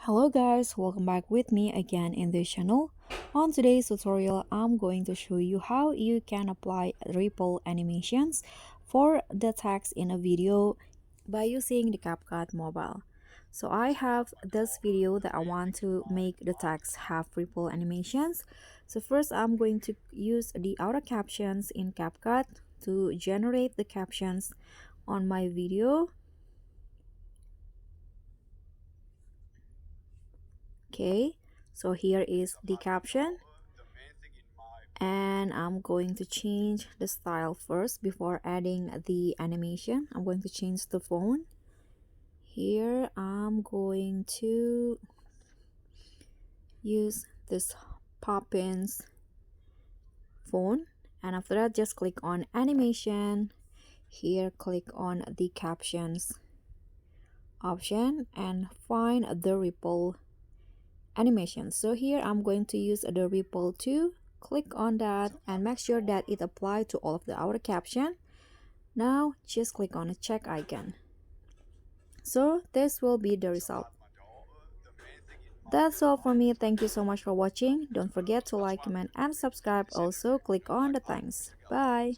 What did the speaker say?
Hello guys, welcome back with me again in this channel. On today's tutorial, I'm going to show you how you can apply ripple animations for the text in a video by using the CapCut mobile. So I have this video that I want to make the text have ripple animations. So first I'm going to use the auto captions in CapCut to generate the captions on my video. Okay, so here is the caption, and I'm going to change the style first before adding the animation. I'm going to change the font. Here I'm going to use this Poppins font, and after that just click on animation. Here click on the captions option and find the ripple animation. So here I'm going to use the ripple 2. Click on that and make sure that it applies to all of the outer caption. Now just click on a check icon. So this will be the result. That's all for me. Thank you so much for watching. Don't forget to like, comment and subscribe. Also click on the thanks. Bye.